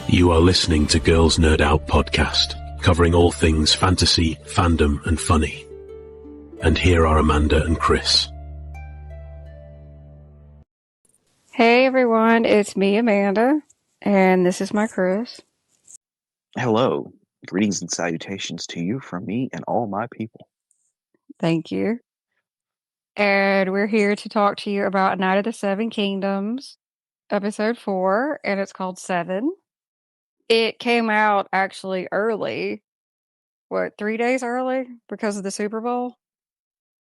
You are listening to Girls Nerd Out podcast, covering all things fantasy, fandom, and funny. And here are Amanda and Chris. Hey everyone, it's me, Amanda, and this is my Chris. Hello. Greetings and salutations to you from me and all my people. Thank you. And we're here to talk to you about Night of the Seven Kingdoms, episode 4, and it's called 7. It came out actually early. 3 days early because of the Super Bowl?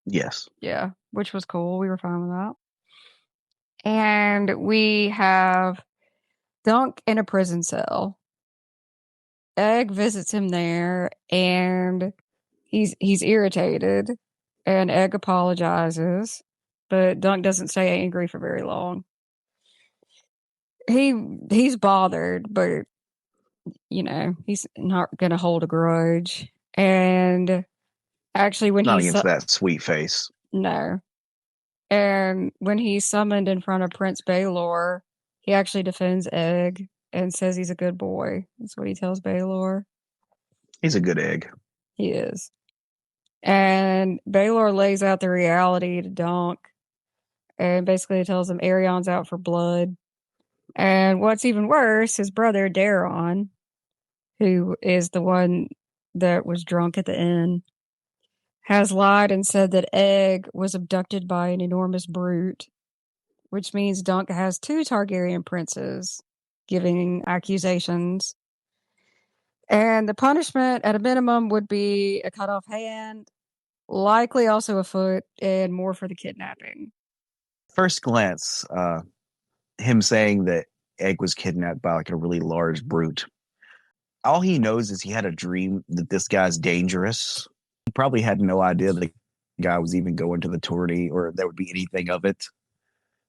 Yes. Yeah, which was cool. We were fine with that. And we have Dunk in a prison cell. Egg visits him there, and he's irritated, and Egg apologizes, but Dunk doesn't stay angry for very long. He's bothered, but he's not gonna hold a grudge. And actually, when Not he's against that sweet face. No. And when he's summoned in front of Prince Baelor, he actually defends Egg and says he's a good boy. That's what he tells Baelor. He's a good egg. He is. And Baelor lays out the reality to Dunk and basically tells him Aerion's out for blood. And what's even worse, his brother Daron, who is the one that was drunk at the inn, has lied and said that Egg was abducted by an enormous brute, which means Dunk has 2 Targaryen princes giving accusations. And the punishment at a minimum would be a cut off hand, likely also a foot, and more for the kidnapping. First glance, him saying that Egg was kidnapped by like a really large brute. All he knows is he had a dream that this guy's dangerous. He probably had no idea the guy was even going to the tourney or there would be anything of it.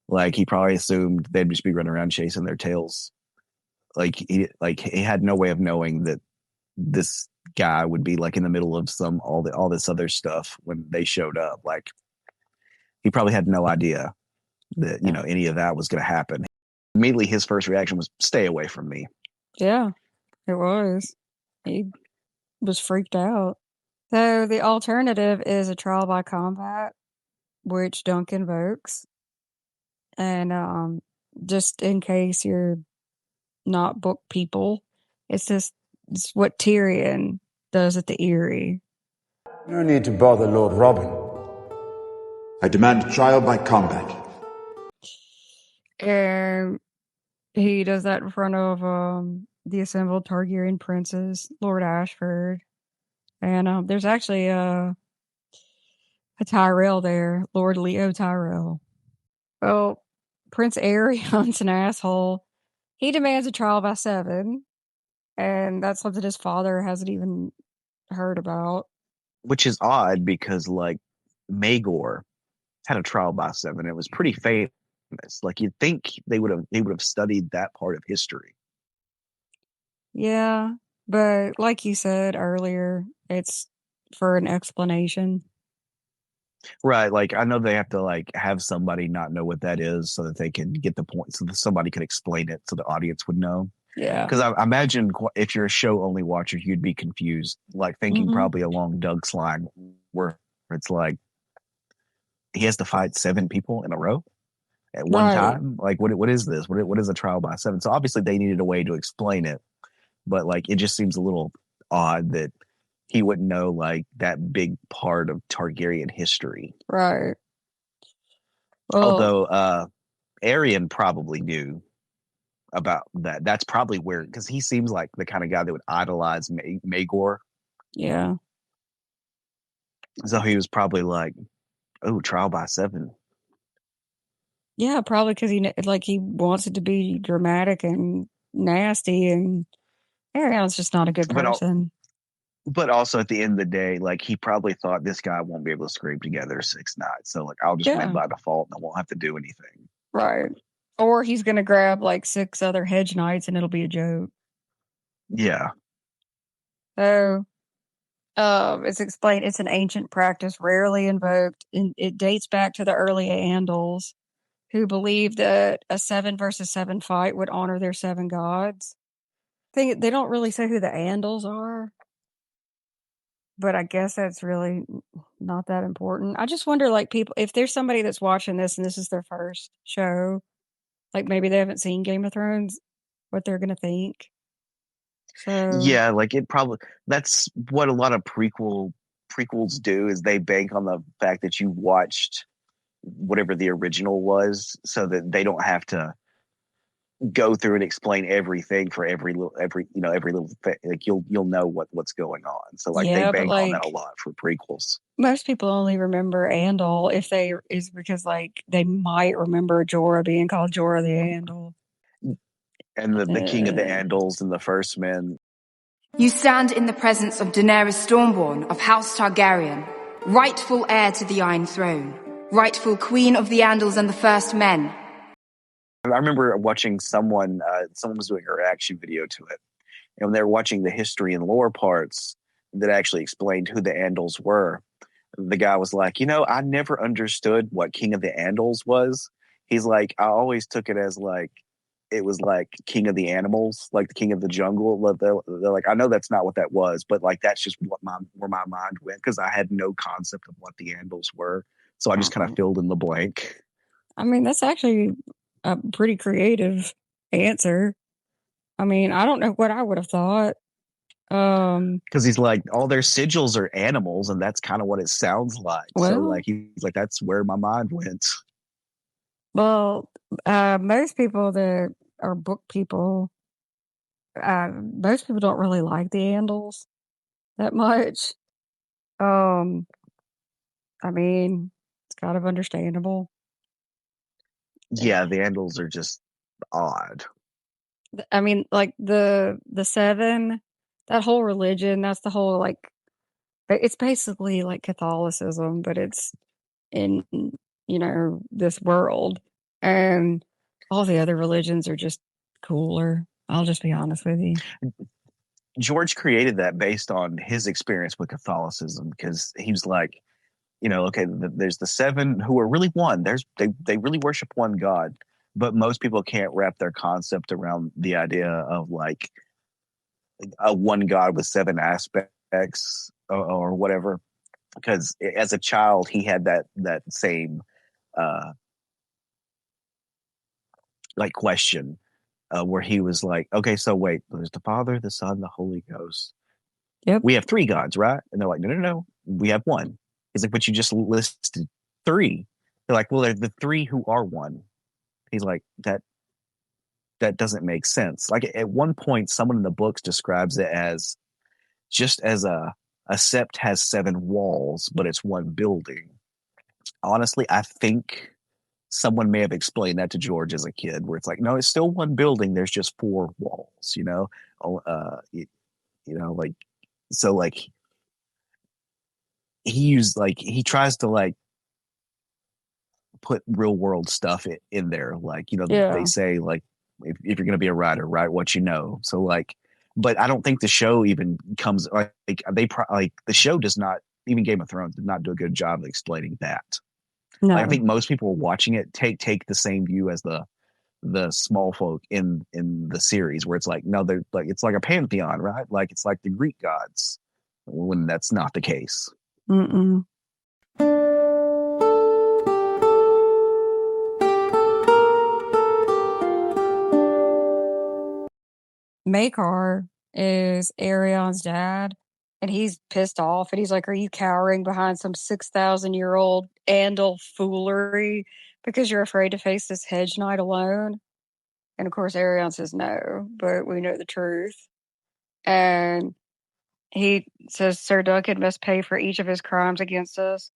Like, he probably assumed they'd just be running around chasing their tails. He had no way of knowing that this guy would be like in the middle of all this other stuff when they showed up. Like, he probably had no idea that any of that was going to happen. Immediately, his first reaction was, "Stay away from me." Yeah, it was. He was freaked out. So the alternative is a trial by combat, which Dunk invokes. And just in case you're not book people, it's what Tyrion does at the Eyrie. No need to bother Lord Robin. I demand trial by combat. And he does that in front of the assembled Targaryen princes, Lord Ashford. And there's actually a Tyrell there, Lord Leo Tyrell. Well, Prince Aerion's an asshole. He demands a trial by 7, and that's something his father hasn't even heard about. Which is odd because, like, Maegor had a trial by 7. It was pretty famous. Like, you'd think they would have studied that part of history. Yeah, but like you said earlier, it's for an explanation. Right. Like, I know they have to like have somebody not know what that is so that they can get the point, so that somebody could explain it so the audience would know. Yeah. Because I imagine if you're a show only watcher, you'd be confused, like thinking probably along Doug's line where it's like he has to fight 7 people in a row at one time. Like, what is this? What is a trial by 7? So obviously they needed a way to explain it, but like it just seems a little odd that he wouldn't know like that big part of Targaryen history. Right. Well, although Aerion probably knew about that. That's probably where, because he seems like the kind of guy that would idolize Maegor. Yeah. So he was probably like, "Oh, trial by 7." Yeah, probably because he wants it to be dramatic and nasty, and Aerion's just not a good person. But also at the end of the day, like he probably thought this guy won't be able to scrape together 6 nights, so like I'll just win by default and I won't have to do anything. Right. Or he's gonna grab like 6 other hedge knights and it'll be a joke. Yeah. So it's explained it's an ancient practice rarely invoked, and it dates back to the early Andals, who believed that a 7 versus 7 fight would honor their 7 gods. thing, they don't really say who the Andals are, but I guess that's really not that important. I just wonder, like, people, if there's somebody that's watching this and this is their first show, like maybe they haven't seen Game of Thrones, what they're gonna think. So Yeah, like it probably that's what a lot of prequels do is they bank on the fact that you watched whatever the original was so that they don't have to go through and explain everything for every little thing. Like you'll know what's going on. So like they yeah, but bank on that a like lot for prequels. most people only remember Andal if they is because like they might remember Jorah being called Jorah the Andal. And the king of the Andals and the First Men. You stand in the presence of Daenerys Stormborn of House Targaryen, rightful heir to the Iron Throne, rightful queen of the Andals and the First Men. I remember watching someone was doing a reaction video to it, and when they were watching the history and lore parts that actually explained who the Andals were, the guy was like, I never understood what King of the Andals was. He's like, I always took it as like it was like King of the Animals, like the King of the Jungle. They're like, I know that's not what that was, but like that's just where my mind went because I had no concept of what the Andals were, so I just kind of filled in the blank. I mean, that's actually a pretty creative answer. I mean, I don't know what I would have thought. Because he's like, all their sigils are animals, and that's kind of what it sounds like. So Well, like he's like, that's where my mind went. well, most people that are book people, most people don't really like the Andals that much. I mean, it's kind of understandable. Yeah, the Andals are just odd. I mean, like the Seven, that whole religion, that's the whole like it's basically like Catholicism, but it's in this world, and all the other religions are just cooler. I'll just be honest with you. George created that based on his experience with Catholicism because he was like, okay, there's the seven who are really one. They really worship one God, but most people can't wrap their concept around the idea of like a one God with seven aspects or whatever. Because as a child, he had that same like question where he was like, okay, so wait, there's the Father, the Son, the Holy Ghost. Yep. We have three gods, right? And they're like, no, we have one. He's like, but you just listed three. They're like, well, they're the three who are one. He's like, that doesn't make sense. Like at one point, someone in the books describes it as just as a sept has seven walls, but it's one building. Honestly, I think someone may have explained that to George as a kid, where it's like, no, it's still one building. There's just four walls, like so, like he tries to like put real world stuff in there, like Yeah. they say like if you're gonna be a writer, write what you know. So like, but I don't think the show even comes like the show does not, even Game of Thrones did not do a good job of explaining that. No. Like, I think most people watching it take the same view as the small folk in the series, where it's like, no, they're like, it's like a pantheon, right? Like it's like the Greek gods, when that's not the case. Mm-mm. Maekar is Aerion's dad, and he's pissed off, and he's like, are you cowering behind some 6,000-year-old Andal foolery because you're afraid to face this hedge knight alone? And of course, Aerion says no, but we know the truth. And he says Sir Duncan must pay for each of his crimes against us,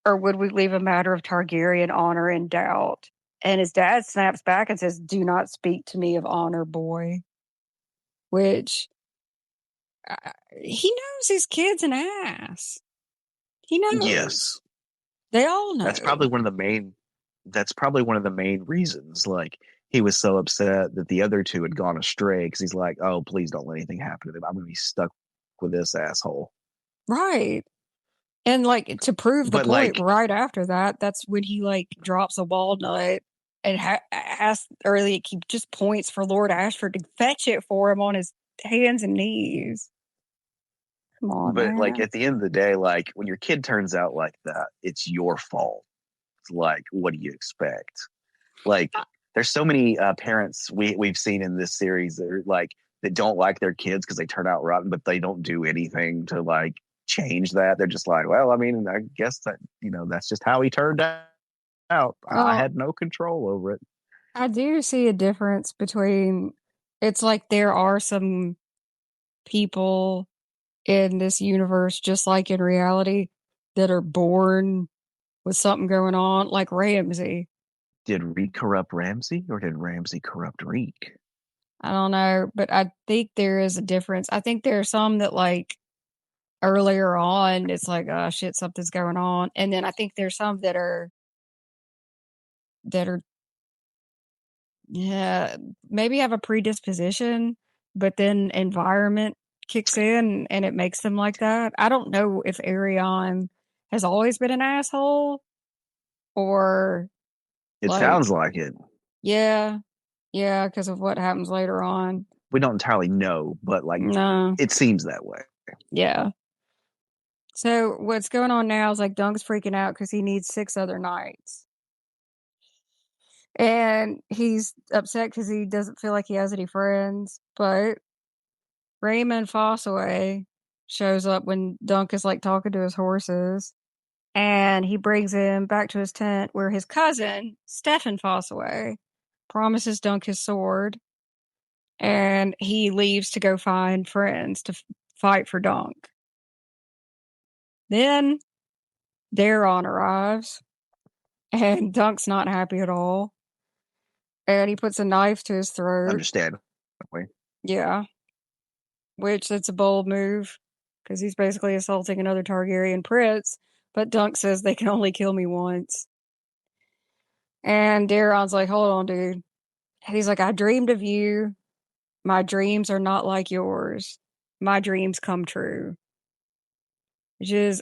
or would we leave a matter of Targaryen honor in doubt? And his dad snaps back and says, do not speak to me of honor, boy. Which, he knows his kid's an ass. He knows. Yes. They all know. That's probably one of the main reasons, like, he was so upset that the other two had gone astray, because he's like, oh, please don't let anything happen to them. I'm going to be stuck with this asshole. Right. And, like, to prove the But, point, like, right after that, that's when he, like, drops a walnut and asks, or like, he just points for Lord Ashford to fetch it for him on his hands and knees. Come on, But man. like at the end of the day, like when your kid turns out like that, it's your fault. It's like, what do you expect? Like, there's so many parents we've seen in this series that are like that don't like their kids because they turn out rotten, but they don't do anything to like change that. They're just like, well, I mean, I guess that that's just how he turned out. I Well, had no control over it. I do see a difference between. It's like there are some people in this universe, just like in reality, that are born with something going on, like Ramsey. Did Reek corrupt Ramsey, or did Ramsey corrupt Reek? I don't know, but I think there is a difference. I think there are some that like earlier on, it's like, oh shit, something's going on, and then I think there's some that are yeah, maybe have a predisposition, but then environment kicks in and it makes them like that. I don't know if Aegon has always been an asshole or It like, sounds like it. yeah, yeah, because of what happens later on. We don't entirely know, but like No, it seems that way. yeah. So what's going on now is like Dunk's freaking out because he needs 6 other knights. And he's upset because he doesn't feel like he has any friends. But Raymond Fossaway shows up when Dunk is like talking to his horses. And he brings him back to his tent where his cousin, Stefan Fossaway, promises Dunk his sword. And he leaves to go find friends to fight for Dunk. Then Daron arrives. And Dunk's not happy at all. And he puts a knife to his throat. Understandably. Yeah. Which it's a bold move because he's basically assaulting another Targaryen prince. But Dunk says they can only kill me once. And Daron's like, hold on, dude. And he's like, I dreamed of you. My dreams are not like yours. My dreams come true. Which is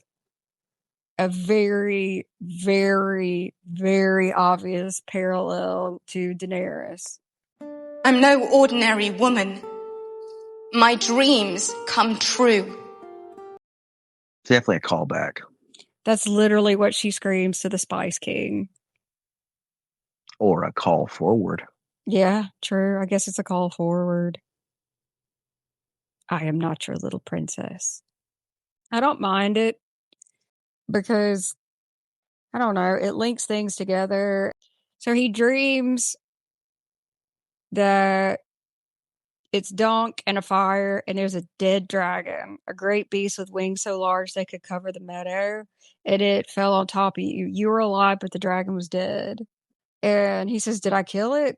a very, very, very obvious parallel to Daenerys. I'm no ordinary woman. My dreams come true. It's definitely a callback. That's literally what she screams to the Spice King. Or a call forward. Yeah, true. I guess it's a call forward. I am not your little princess. I don't mind it because, I don't know, it links things together. So he dreams that it's Dunk and a fire, and there's a dead dragon, a great beast with wings so large they could cover the meadow, and it fell on top of you. You were alive, but the dragon was dead. And he says, did I kill it?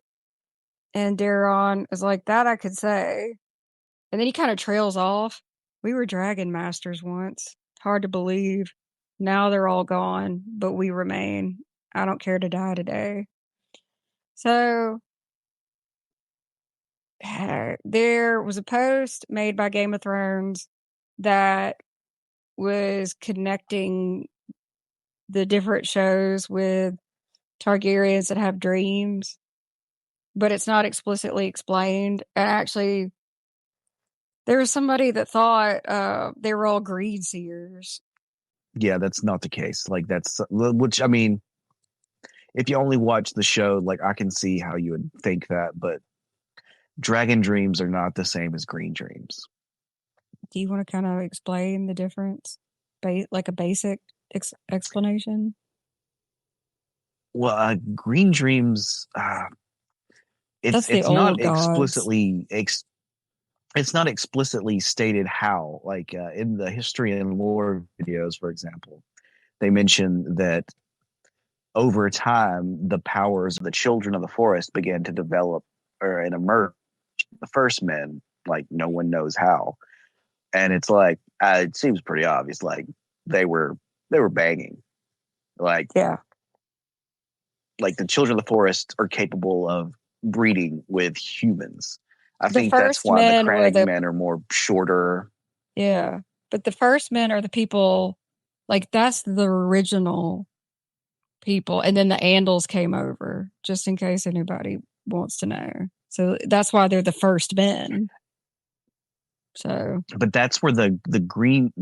And Daron is like, that I could say. And then he kind of trails off. We were dragon masters once. Hard to believe. Now they're all gone, but we remain. I don't care to die today. So there was a post made by Game of Thrones that was connecting the different shows with Targaryens that have dreams, but it's not explicitly explained. And actually, there was somebody that thought they were all greed seers. Yeah, that's not the case. Like which I mean, if you only watch the show, like I can see how you would think that, but dragon dreams are not the same as green dreams. Do you want to kind of explain the difference? Like a basic explanation? Well, green dreams, That's the it's not old gods. it's not explicitly stated how. Like in the history and lore videos, for example, they mention that over time the powers of the children of the forest began to develop and emerge. The first men, like no one knows how, and it's like it seems pretty obvious. Like they were banging, like Yeah. the children of the forest are capable of breeding with humans. I The think that's first why the men were crag men are more shorter. yeah. But the first men are the people, like that's the original people. And then the Andals came over, just in case anybody wants to know. So that's why they're the first men. So, but that's where the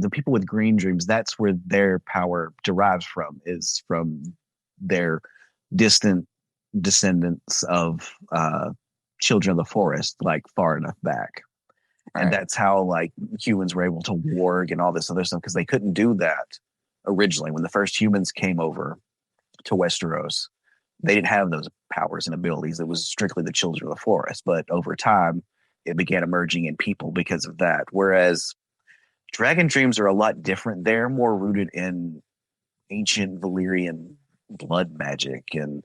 people with green dreams, that's where their power derives from, is from their distant descendants of children of the forest, like far enough back. And that's how like humans were able to warg and all this other stuff, because they couldn't do that originally when the first humans came over to Westeros. They didn't have those powers and abilities. It was strictly the children of the forest. But over time, it began emerging in people because of that. Whereas dragon dreams are a lot different. They're more rooted in ancient Valyrian blood magic. And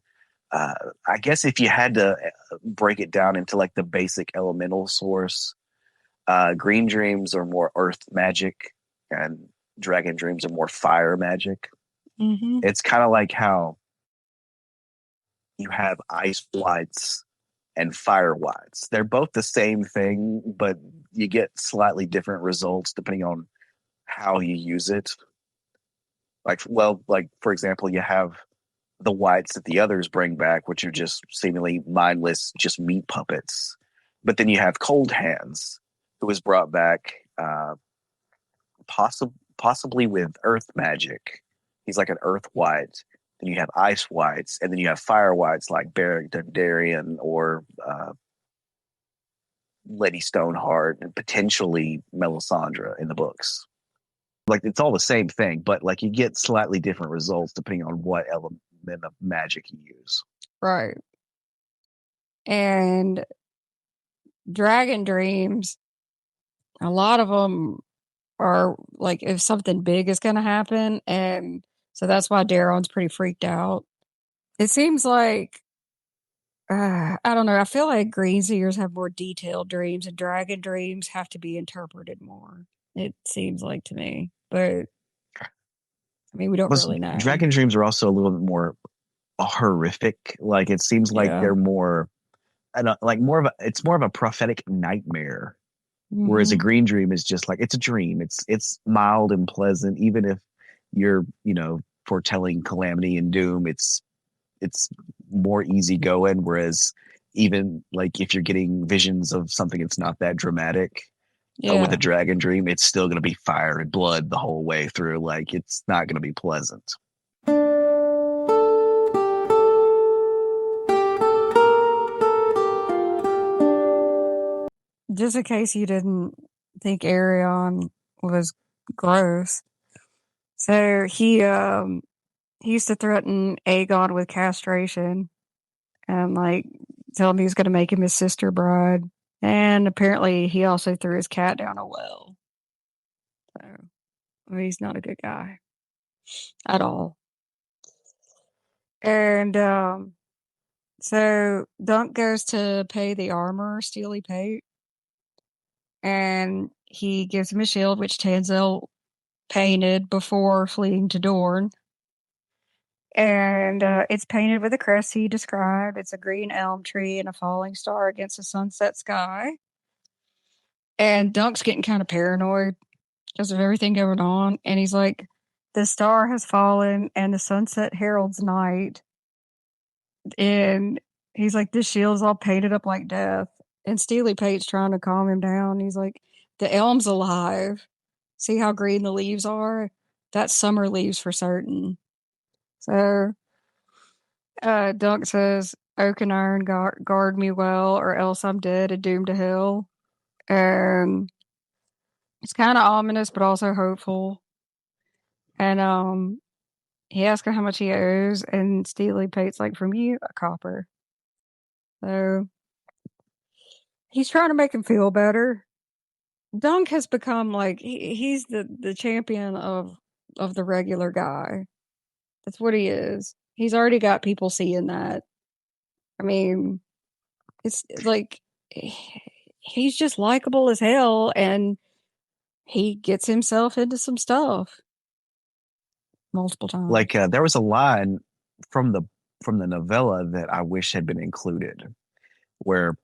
I guess if you had to break it down into like the basic elemental source, green dreams are more earth magic and dragon dreams are more fire magic. mm-hmm. It's kind of like how you have ice whites and fire whites. They're both the same thing, but you get slightly different results depending on how you use it. Like for example, you have the whites that the others bring back, which are just seemingly mindless, just meat puppets. But then you have Cold Hands, who was brought back possibly with earth magic. He's like an earth white. Then you have ice whites, and then you have fire whites like Beric Dondarrion or Lady Stoneheart, and potentially Melisandre in the books. Like it's all the same thing, but like you get slightly different results depending on what element of magic you use. Right. And dragon dreams, a lot of them are like if something big is going to happen, and so that's why Darren's pretty freaked out. It seems like I don't know. I feel like green seers have more detailed dreams, and dragon dreams have to be interpreted more. It seems like to me, but I mean, we don't really know. Dragon dreams are also a little bit more horrific. Like it seems like they're more, it's more of a prophetic nightmare. Mm-hmm. Whereas a green dream is just like, it's a dream. It's mild and pleasant. Even if you're, foretelling calamity and doom, it's more easygoing. Whereas even like if you're getting visions of something that's not that dramatic, with a dragon dream, it's still going to be fire and blood the whole way through. Like it's not going to be pleasant. Just in case you didn't think Aegon was gross, so he used to threaten Aegon with castration and like tell him he was going to make him his sister bride. And apparently he also threw his cat down a well. So he's not a good guy at all. And so Dunk goes to pay the armor, Steely Pate, and he gives him a shield, which Tanzel painted before fleeing to Dorne. And it's painted with a crest he described. It's a green elm tree and a falling star against a sunset sky. And Dunk's getting kind of paranoid because of everything going on. And he's like, the star has fallen and the sunset heralds night. And he's like, this shield's all painted up like death. And Steely Pate's trying to calm him down. He's like, the elm's alive. See how green the leaves are? That's summer leaves for certain. So Dunk says, Oak and Iron guard me well, or else I'm dead and doomed to hell. And it's kind of ominous, but also hopeful. And he asks him how much he owes, and Steely Pate's like, from you, a copper. So he's trying to make him feel better. Dunk has become like he's the champion of the regular guy. That's what he is. He's already got people seeing that. I mean, it's like he's just likable as hell, and he gets himself into some stuff multiple times. Like there was a line from the novella that I wish had been included, where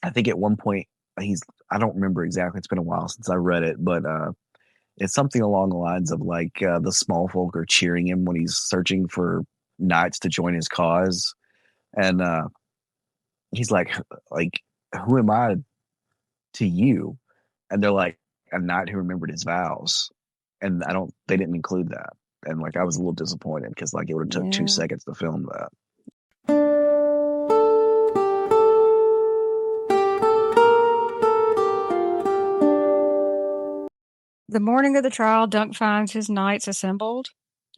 I think at one point I don't remember exactly. It's been a while since I read it, but it's something along the lines of like the small folk are cheering him when he's searching for knights to join his cause, and he's like, who am I to you? and they're like a knight who remembered his vows, and they didn't include that, and like I was a little disappointed because like it would have took 2 seconds to film that. The morning of the trial, Dunk finds his knights assembled.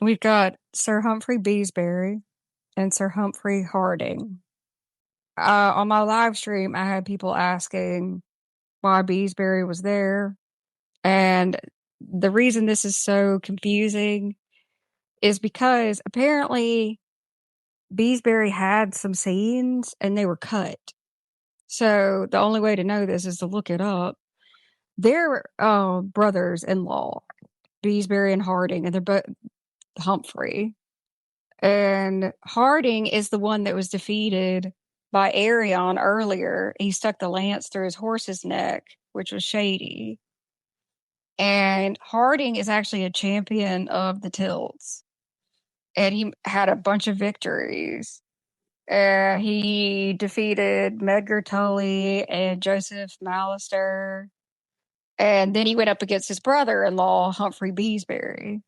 We've got Sir Humphrey Beesbury and Sir Humphrey Harding. On my live stream, I had people asking why Beesbury was there. And the reason this is so confusing is because apparently Beesbury had some scenes and they were cut. So the only way to know this is to look it up. They're brothers-in-law, Beesbury and Harding, and they're both Humphrey. And Harding is the one that was defeated by Aegon earlier. He stuck the lance through his horse's neck, which was shady. And Harding is actually a champion of the tilts. And he had a bunch of victories. He defeated Medgar Tully and Joseph Mallister. And then he went up against his brother-in-law, Humphrey Beesbury.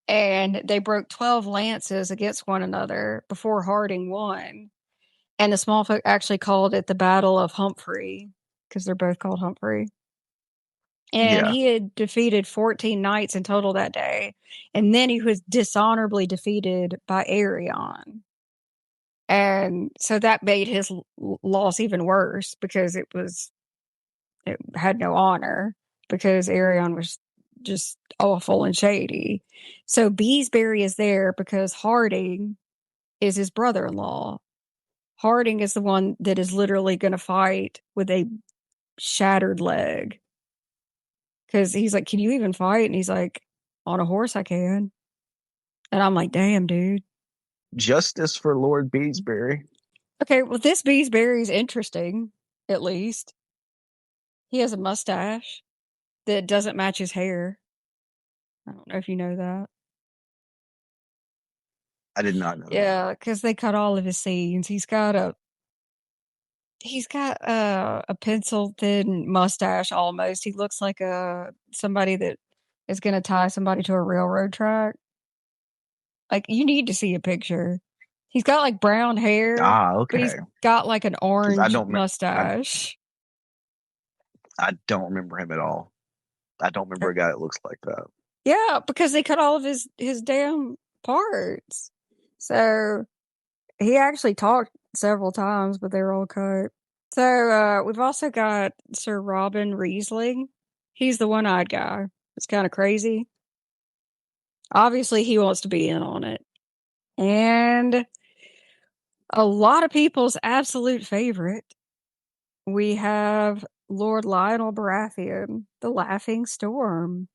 And they broke 12 lances against one another before Harding won. And the small folk actually called it the Battle of Humphrey, because they're both called Humphrey. And he had defeated 14 knights in total that day. And then he was dishonorably defeated by Aegon. And so that made his loss even worse because it had no honor because Aegon was just awful and shady. So Beesbury is there because Harding is his brother-in-law. Harding is the one that is literally going to fight with a shattered leg. Because he's like, can you even fight? And he's like, on a horse I can. And I'm like, damn, dude. Justice for Lord Beesbury. Okay, well, this Beesbury's interesting, at least. He has a mustache that doesn't match his hair. I don't know if you know that. I did not know that. Yeah, because they cut all of his scenes. He's got a pencil thin mustache almost. He looks like somebody that is going to tie somebody to a railroad track. Like, you need to see a picture. He's got like brown hair, but he's Okay. got like an orange I mustache. don't remember him at all. I don't remember a guy that looks like that. Yeah, because they cut all of his damn parts. So he actually talked several times, but they were all cut. So we've also got Sir Robin Riesling. He's the one-eyed guy. It's kind of crazy. Obviously, he wants to be in on it. And a lot of people's absolute favorite, we have Lord Lionel Baratheon, the Laughing Storm.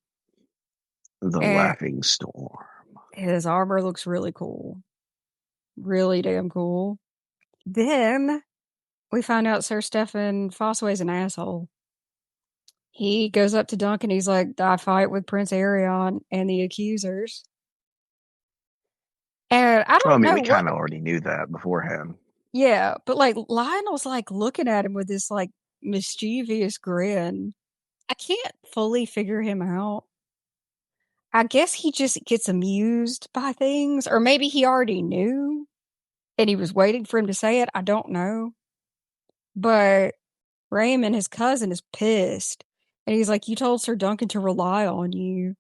The Laughing Storm. His armor looks really cool. Really damn cool. Then we find out Sir Stefan Fossway's an asshole. He goes up to Duncan. He's like, I fight with Prince Aegon and the accusers. And I don't know. We kind of already knew that beforehand. Yeah, but like Lionel's like looking at him with this like mischievous grin. I can't fully figure him out. I guess he just gets amused by things, or maybe he already knew and he was waiting for him to say it. I don't know. But Raymond, his cousin, is pissed. And he's like, you told Sir Duncan to rely on you.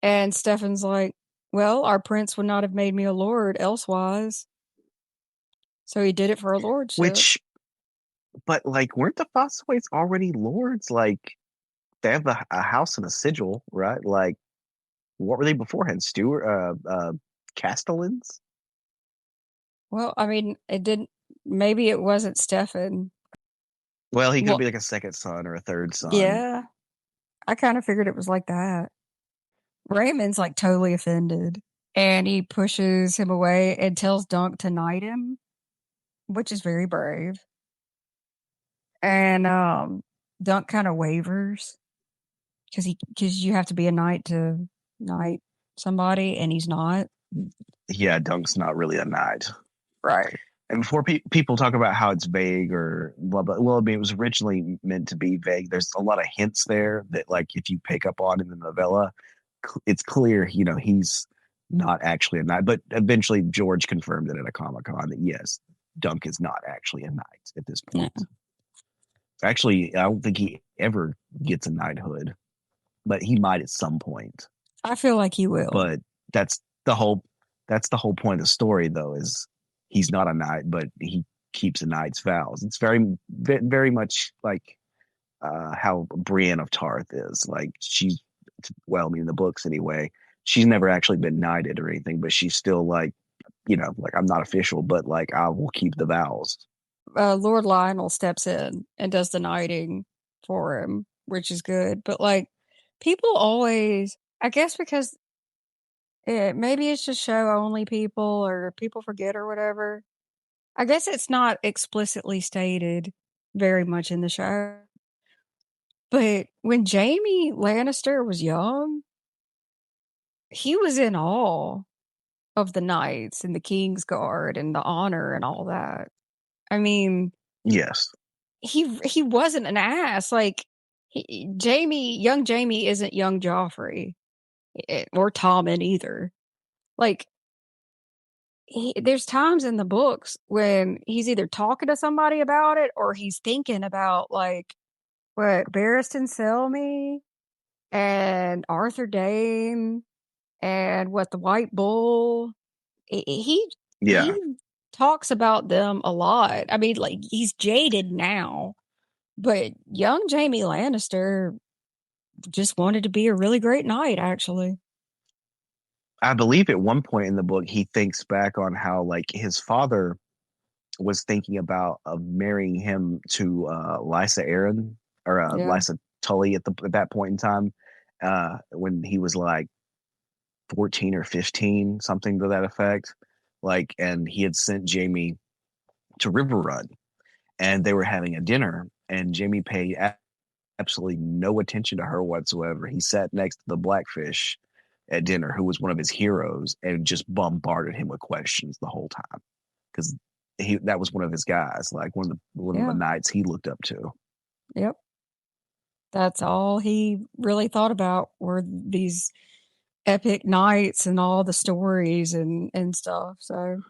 And Stefan's like, well, our prince would not have made me a lord elsewise. So he did it for a lordship. But like, weren't the Fossways already lords? Like, they have a house and a sigil, right? Like, what were they beforehand? Castellans? Well, I mean, maybe it wasn't Stefan. Well, he could be like a second son or a third son. Yeah. I kind of figured it was like that. Raymond's like totally offended. And he pushes him away and tells Dunk to knight him, which is very brave. And Dunk kind of wavers because you have to be a knight to knight somebody, and he's not. Yeah, Dunk's not really a knight. Right. And before people talk about how it's vague or blah blah, well, I mean, it was originally meant to be vague. There's a lot of hints there that, like, if you pick up on in the novella, it's clear, he's not actually a knight. But eventually, George confirmed it at a Comic-Con that yes, Dunk is not actually a knight at this point. Yeah. Actually, I don't think he ever gets a knighthood, but he might at some point. I feel like he will. But that's the whole point of the story, though, is he's not a knight, but he keeps a knight's vows. It's very, very much like how Brienne of Tarth is. Like, she's, well, I mean, in the books anyway, she's never actually been knighted or anything, but she's still like, like, I'm not official, but like, I will keep the vows. Lord Lionel steps in and does the knighting for him, which is good. But like, people always, I guess, because maybe it's just show only people or people forget or whatever. I guess it's not explicitly stated very much in the show. But when Jaime Lannister was young, he was in awe of the knights and the King's Guard and the honor and all that. I mean, Yes. he wasn't an ass. Like, young Jaime isn't young Joffrey or Tommen either. Like, there's times in the books when he's either talking to somebody about it or he's thinking about, like, what Barristan Selmy and Arthur Dayne and what the White Bull. He talks about them a lot. I mean, like, he's jaded now, but young Jaime Lannister just wanted to be a really great knight, actually. I believe at one point in the book, he thinks back on how, like, his father was thinking about marrying him to Lysa Arryn or Yeah. Lysa Tully at that point in time, when he was like 14 or 15, something to that effect. Like, and he had sent Jaime to River Run, and they were having a dinner, and Jaime paid absolutely no attention to her whatsoever. He sat next to the Blackfish at dinner, who was one of his heroes, and just bombarded him with questions the whole time, because that was one of his guys, like one of the knights he looked up to. Yep. That's all he really thought about were these epic knights and all the stories and stuff. So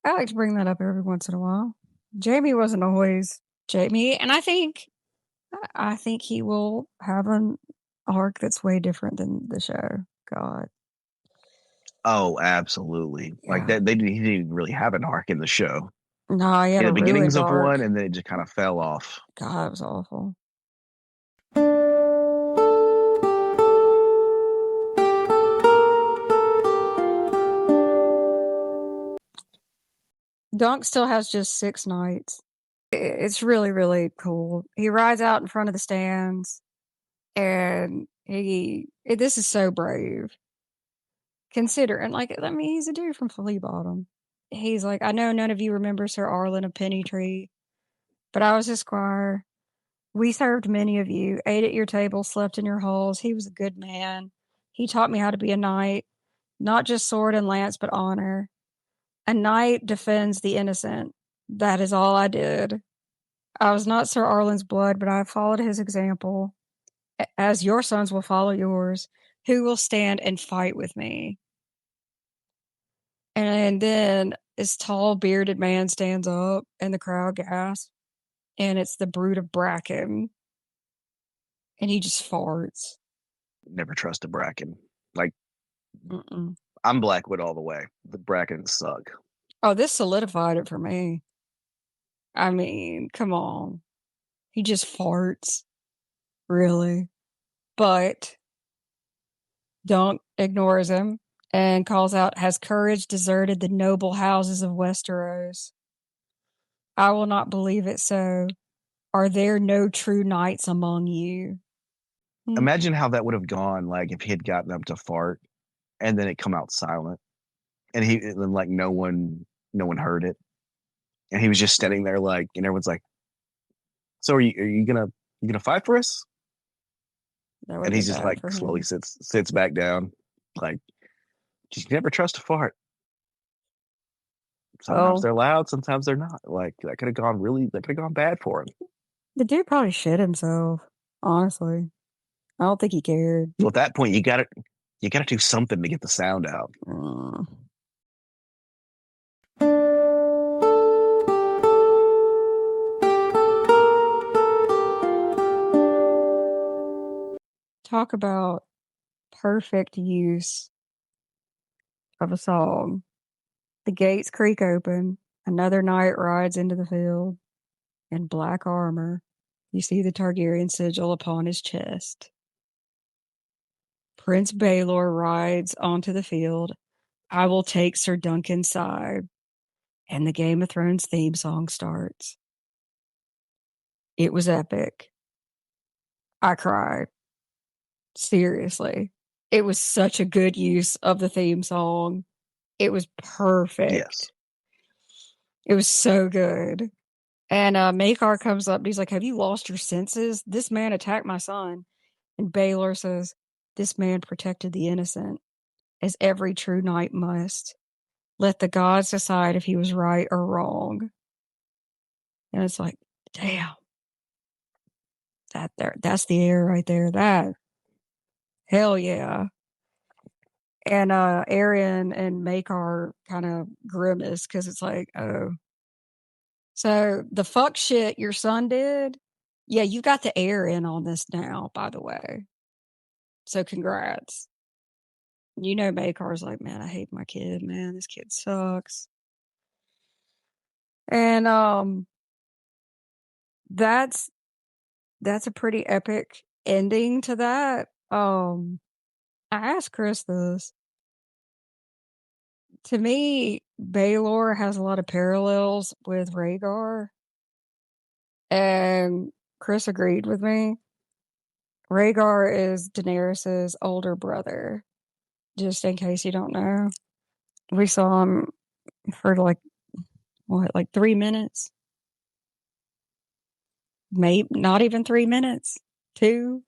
I like to bring that up every once in a while. Jaime wasn't always Jaime, and I think he will have an arc that's way different than the show. God. Oh, absolutely. Yeah. Like that, he didn't even really have an arc in the show. No, he had In a the beginnings ruined of arc. one, and then it just kind of fell off. God, it was awful. Dunk still has just 6 knights. It's really, really cool. He rides out in front of the stands, and this is so brave. Considering, like, I mean, he's a dude from Flea Bottom. He's like, I know none of you remember Sir Arlen of Pennytree, but I was his squire. We served many of you, ate at your table, slept in your halls. He was a good man. He taught me how to be a knight, not just sword and lance, but honor. A knight defends the innocent. That is all I did. I was not Sir Arlen's blood, but I followed his example, as your sons will follow yours, who will stand and fight with me. And then this tall, bearded man stands up, and the crowd gasps, and it's the Brute of Bracken. And he just farts. Never trust a Bracken. Like, Mm-mm. I'm Blackwood all the way. The Brackens suck. Oh, this solidified it for me. I mean, come on. He just farts. Really. But Dunk ignores him and calls out, has courage deserted the noble houses of Westeros? I will not believe it so. Are there no true knights among you? Imagine how that would have gone, like, if he had gotten up to fart and then it come out silent, and like no one heard it, and he was just standing there, like, and everyone's like, "So are you gonna fight for us?" And he's just like slowly sits back down, like, just never trust a fart. sometimes Oh. they're loud, sometimes they're not. Like that could have gone bad for him. The dude probably shit himself, honestly. I don't think he cared. Well, at that point, you gotta do something to get the sound out. Talk about perfect use of a song. The gates creak open. Another knight rides into the field. In black armor, you see the Targaryen sigil upon his chest. Prince Baelor rides onto the field. I will take Sir Duncan's side. And the Game of Thrones theme song starts. It was epic. I cried. Seriously. It was such a good use of the theme song. It was perfect. Yes. It was so good. And Maekar comes up and he's like, have you lost your senses? This man attacked my son. And Baelor says, this man protected the innocent, as every true knight must. Let the gods decide if he was right or wrong. And it's like, damn. That's the air right there. That. Hell yeah. And Arian and Maekar kind of grimace because it's like, oh. So the fuck shit your son did, yeah, you got the air in on this now, by the way. So congrats. You know Maekar's like, man, I hate my kid, man. This kid sucks. And that's a pretty epic ending to that. I asked Chris this. To me, Baelor has a lot of parallels with Rhaegar. And Chris agreed with me. Rhaegar is Daenerys' older brother. Just in case you don't know. We saw him for like 3 minutes? Maybe not even 3 minutes. 2,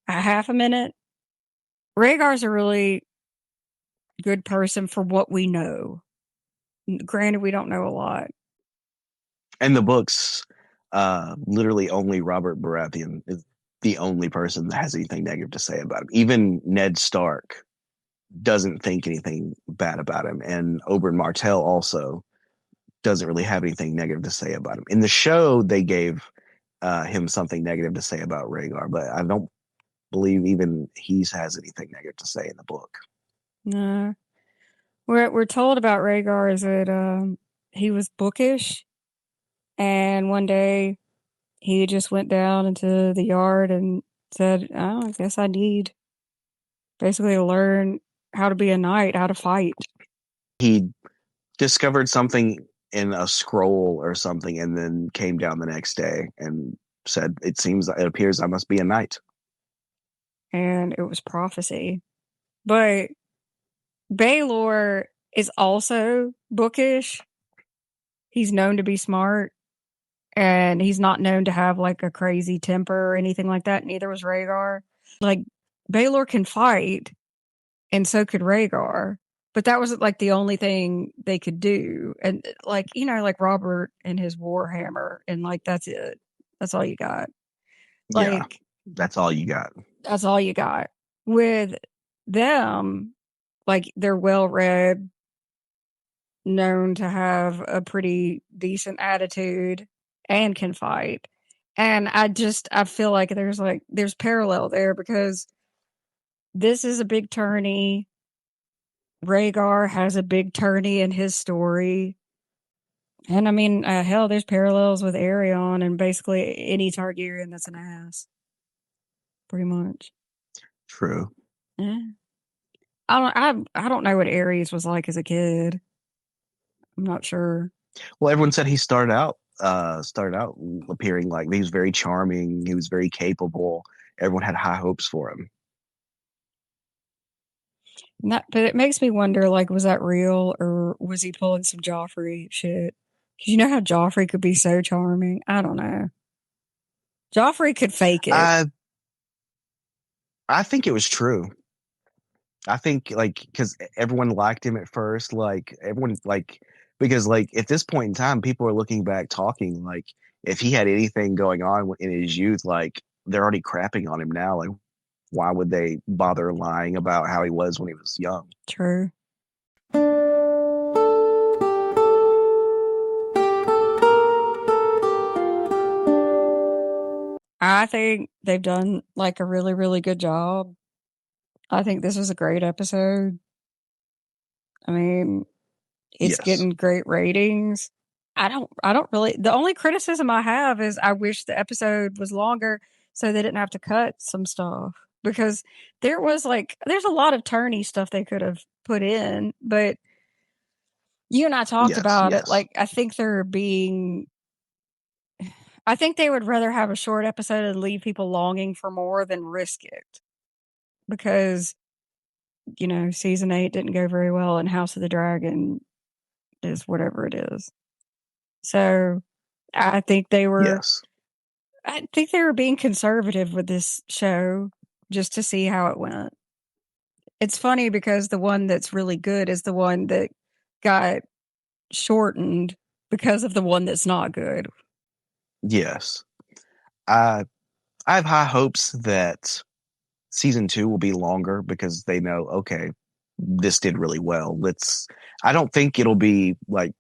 a half a minute. Rhaegar's a really good person for what we know. Granted, we don't know a lot. In the books, literally only Robert Baratheon is the only person that has anything negative to say about him. Even Ned Stark doesn't think anything bad about him, and Oberyn Martell also doesn't really have anything negative to say about him. In the show, they gave him something negative to say about Rhaegar, but I don't believe even he has anything negative to say in the book. No. We're told about Rhaegar is that he was bookish, and one day he just went down into the yard and said, oh, I guess I need basically to learn how to be a knight, how to fight. He discovered something in a scroll or something and then came down the next day and said, it appears I must be a knight. And it was prophecy. But Baelor is also bookish. He's known to be smart. And he's not known to have like a crazy temper or anything like that. Neither was Rhaegar. Like, Baelor can fight, and so could Rhaegar. But that wasn't like the only thing they could do. And like, like Robert and his Warhammer, and like that's it. That's all you got. Like, Yeah, that's all you got. That's all you got. With them, like they're well read, known to have a pretty decent attitude, and can fight. And I feel like there's parallel there because this is a big tourney. Rhaegar has a big tourney in his story. And I mean, hell, there's parallels with Aegon and basically any Targaryen that's an ass. Pretty much. True. Yeah. I don't know what Ares was like as a kid. I'm not sure. Well, everyone said he started out appearing like he was very charming. He was very capable. Everyone had high hopes for him. But it makes me wonder, like, was that real or was he pulling some Joffrey shit? Because you know how Joffrey could be so charming. I don't know. Joffrey could fake it. I think it was true. I think because everyone liked him at first, like everyone Because like at this point in time, people are looking back, talking like if he had anything going on in his youth, like they're already crapping on him now. Like, why would they bother lying about how he was when he was young? True. I think they've done like a really, really good job. I think this was a great episode. I mean, it's Yes. getting great ratings. I don't really, the only criticism I have is I wish the episode was longer so they didn't have to cut some stuff, because there's a lot of turny stuff they could have put in, but you and I talked about it. Like, I think they would rather have a short episode and leave people longing for more than risk it, because, season 8 didn't go very well and House of the Dragon is whatever it is. So I think they were being conservative with this show just to see how it went. It's funny because the one that's really good is the one that got shortened because of the one that's not good. Yes. I have high hopes that season 2 will be longer because they know, okay, this did really well. I don't think it'll be like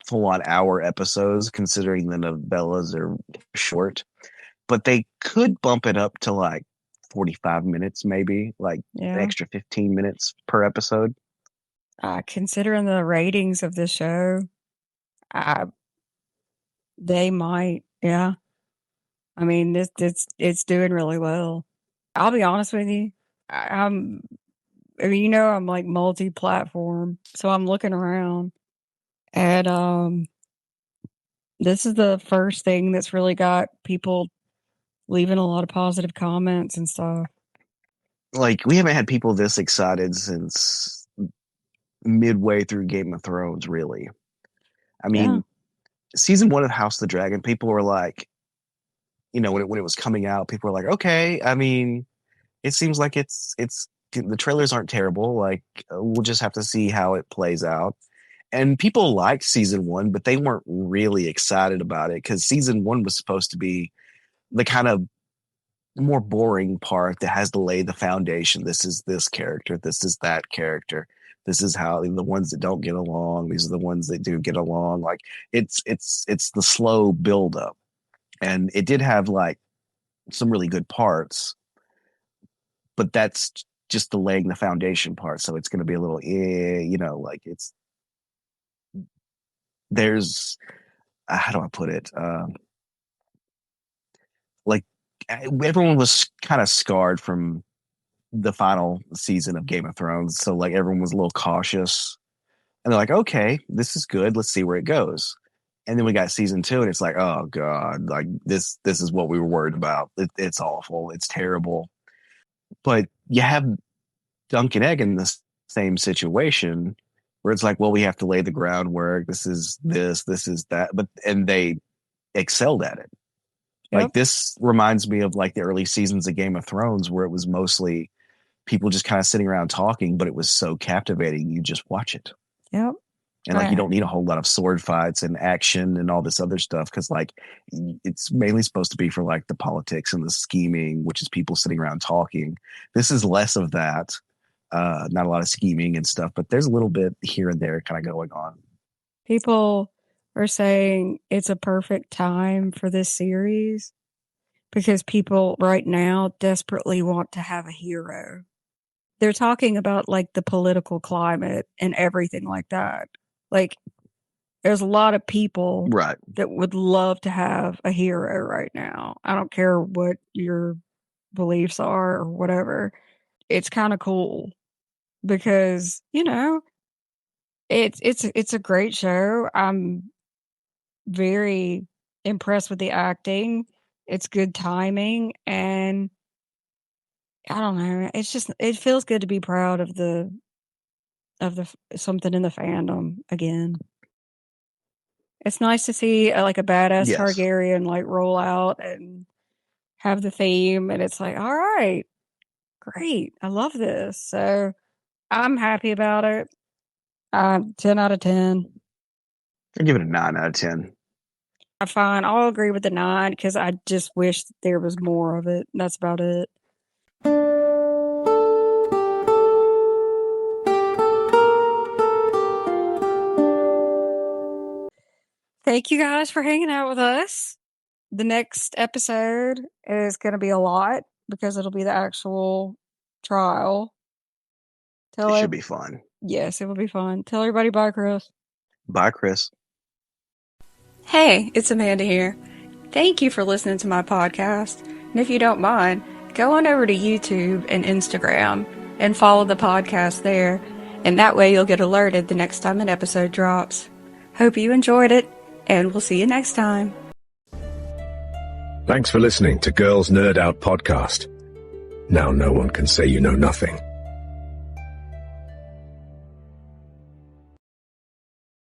full on hour episodes considering the novellas are short, but they could bump it up to like 45 minutes, maybe like an extra 15 minutes per episode. Considering the ratings of this show, they might, yeah. I mean, it's doing really well. I'll be honest with you. I'm like multi-platform, so I'm looking around, and this is the first thing that's really got people leaving a lot of positive comments and stuff. Like, we haven't had people this excited since midway through Game of Thrones, really. I mean, season 1 of House of the Dragon, people were like, when it was coming out, people were like, okay, I mean, it seems like it's the trailers aren't terrible. Like, we'll just have to see how it plays out. And people liked season 1, but they weren't really excited about it because season 1 was supposed to be the kind of more boring part that has to lay the foundation. This is this character. This is that character. This is how the ones that don't get along. These are the ones that do get along. Like, it's the slow build up, and it did have like some really good parts, but that's just the laying the foundation part. So it's going to be a little, like there's, how do I put it? Like, everyone was kind of scarred from the final season of Game of Thrones. So like everyone was a little cautious, and they're like, okay, this is good. Let's see where it goes. And then we got season 2, and it's like, oh God, like this is what we were worried about. It's awful. It's terrible. But you have Dunk and Egg in the same situation where it's like, well, we have to lay the groundwork. This is that. And they excelled at it. Yep. Like, this reminds me of like the early seasons of Game of Thrones where it was mostly people just kind of sitting around talking, but it was so captivating. You just watch it. Yep. And like, you don't need a whole lot of sword fights and action and all this other stuff, because like it's mainly supposed to be for like the politics and the scheming, which is people sitting around talking. This is less of that. Not a lot of scheming and stuff, but there's a little bit here and there kind of going on. People are saying it's a perfect time for this series because people right now desperately want to have a hero. They're talking about like the political climate and everything like that. Like, there's a lot of people that would love to have a hero right now. I don't care what your beliefs are or whatever. It's kind of cool because, it's a great show. I'm very impressed with the acting. It's good timing, and I don't know. It feels good to be proud of the something in the fandom again. It's nice to see like a badass Targaryen like roll out and have the theme, and it's like, all right, great, I love this. So I'm happy about it. 10 out of 10. I give it a 9 out of 10. Fine, I'll agree with the 9 because I just wish there was more of it. That's about it. Thank you guys for hanging out with us. The next episode is going to be a lot because it'll be the actual trial. It should be fun. Yes, it will be fun. Tell everybody bye, Chris. Bye, Chris. Hey, it's Amanda here. Thank you for listening to my podcast. And if you don't mind, go on over to YouTube and Instagram and follow the podcast there. And that way you'll get alerted the next time an episode drops. Hope you enjoyed it, and we'll see you next time. Thanks for listening to Girls Nerd Out Podcast. Now no one can say you know nothing.